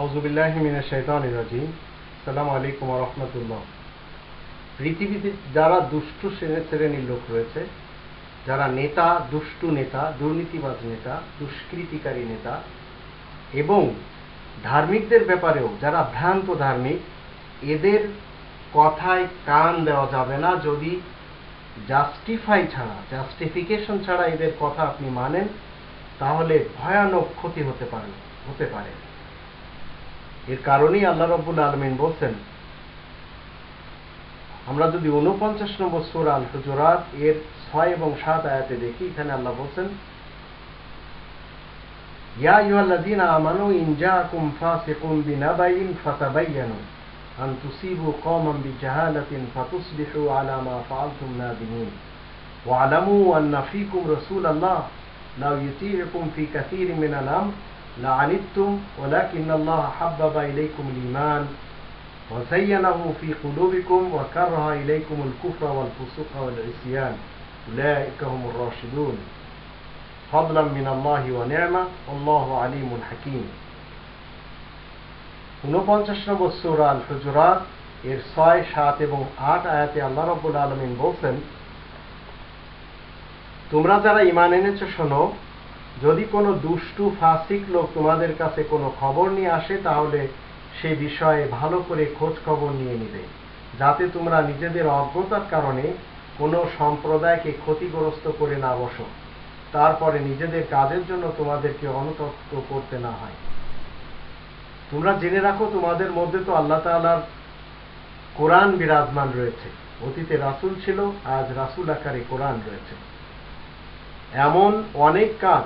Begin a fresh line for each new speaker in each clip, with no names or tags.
আউযুবিল্লাহি মিনাশ শাইতানির রাজিম। আসসালামু আলাইকুম ওয়া রাহমাতুল্লাহ। পৃথিবীতে যারা দুষ্টু শ্রেণীর লোক রয়েছে, যারা নেতা, দুষ্টু নেতা, দুর্নীতিবাজ নেতা, দুষ্কৃতিকারী নেতা এবং ধার্মিকদের ব্যাপারেও যারা ভ্রান্ত ধার্মিক, এদের কথায় কান দেওয়া যাবে না যদি জাস্টিফিকেশন ছাড়া এদের কথা আপনি মানেন, তাহলে ভয়ানক ক্ষতি হতে পারে। এর কারণেই আল্লাহ রাব্বুল আলামিন বলছেন, আমরা যদি ৪৯ নম্বর সূরা আল হুজুরাত এর ৬ এবং ৭ আয়াতে দেখি, এখানে আল্লাহ বলছেন, ইয়া আইয়ুহাল্লাযীনা আমানু ইন জাআকুম ফাসিকুম বিনাবাইন ফাতাবায়ানু আন তুসিবু কওমান বিজাহালাতিন ফাতুসবিহু আলা মা ফাআলতুম নাদিমিন ওয়া আলামু আন্না ফীকুম রাসূলাল্লাহ লাউ ইউতিউকুম ফী কাসীরিন মিনাল আমর লাআনিতুম ওয়ালাকিন্নাল্লাহা হাব্বাবা ইলাইকুমুল ঈমান وزينه في قلوبكم وكره إليكم الكفر والفسوق والعصيان أولئك هم الراشدون فضلا من الله ونعمة والله عليم حكيم। ৪৯ নম্বর সূরা আল হুজুরাত এর ৬, ৭ এবং ৮ আয়াতে আল্লাহ রাব্বুল আলামিন বলছেন, তোমরা যারা ঈমান এনেছো শোনো, যদি কোনো দুষ্টু ফাসিক লোক তোমাদের কাছে কোনো খবর নিয়ে আসে, তাহলে সে বিষয়ে ভালো করে খোঁজ খবর নিয়ে নিবে, যাতে তোমরা নিজেদের অজ্ঞতার কারণে কোনো সম্প্রদায়কে ক্ষতিগ্রস্ত করে না বসো, তারপরে নিজেদের কাজের জন্য তোমাদেরকে অনুতপ্ত করতে না হয়। তোমরা জেনে রাখো, তোমাদের মধ্যে তো আল্লাহ তাআলার কোরআন বিরাজমান রয়েছে। অতীতে রাসূল ছিল, আজ রাসূল আকারে কোরআন রয়েছে। এমন অনেক কাজ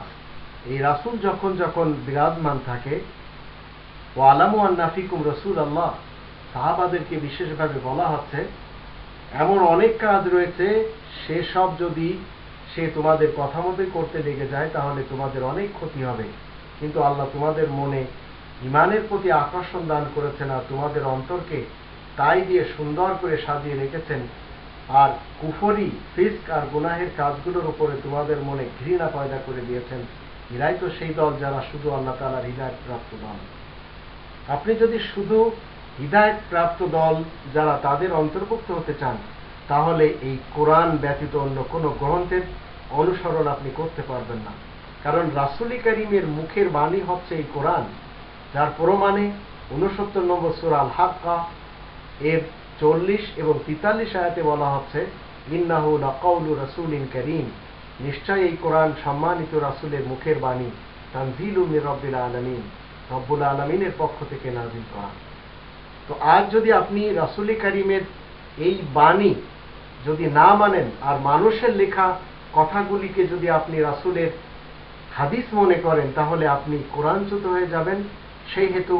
এই রাসূল যখন যখন বিরাজমান থাকে, ওয়ালামু আন্না ফীকুম রাসূলাল্লাহ, সাহাবাদেরকে বিশেষভাবে বলা হচ্ছে, এমন অনেক কাজ রয়েছে, সেসব যদি সে তোমাদের কথা মতোই করতে লেগে যায়, তাহলে তোমাদের অনেক ক্ষতি হবে। কিন্তু আল্লাহ তোমাদের মনে ঈমানের প্রতি আকর্ষণ দান করেছেন, আর তোমাদের অন্তরকে তাই দিয়ে সুন্দর করে সাজিয়ে রেখেছেন, আর কুফরি, ফিস্ক আর গুনাহের কাজগুলোর উপরে তোমাদের মনে ঘৃণা পয়দা করে দিয়েছেন। এরাই তো সেই দল যারা শুধু আল্লাহ তাআলার হিদায়াত প্রাপ্ত দল। আপনি যদি শুধু হিদায়াত প্রাপ্ত দল যারা তাদের অন্তর্ভুক্ত হতে চান, তাহলে এই কোরআন ব্যতীত অন্য কোনো গ্রন্থের অনুসরণ আপনি করতে পারবেন না। কারণ রাসূল কারীমের মুখের বাণী হচ্ছে এই কোরআন, যার প্রমাণে ৬৯ নম্বর সূরা আল হাক্কা এর ৪০ এবং ৪৩ আয়াতে বলা হচ্ছে, ইন্নাহু লাকাউলু রাসূলিন কারীম, নিশ্চয় এই কোরআন সম্মানিত রাসূলের মুখের বাণী, তানজিলুম মির রাব্বিল আলামিন, রব্বুল আলামিনের পক্ষ থেকে নাযিল করা। তো আজ যদি আপনি রাসূল কারীমের এই বাণী যদি না মানেন, আর মানুষের লেখা কথাগুলিকে যদি আপনি রাসূলের হাদিস মনে করেন, তাহলে আপনি কোরআনচ্যুত হয়ে যাবেন। সেই হেতু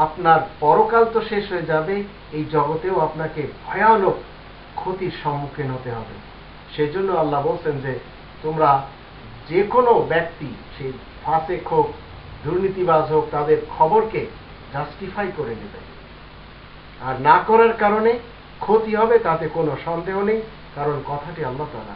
আপনার পরকাল তো শেষ হয়ে যাবে, এই জগতেও আপনাকে ভয়ানক ক্ষতির সম্মুখীন হতে হবে। সেই জন্য আল্লাহ বলছেন যে তোমরা যে কোনো ব্যক্তি, সেই ফাসিক হোক, দুর্নীতিবাজ হোক, তাদের খবরকে জাস্টিফাই করে নেবে, আর না করার কারণে ক্ষতি হবে, তাতে কোনো সন্দেহ নেই, কারণ কথাটি আল্লাহ তাআলা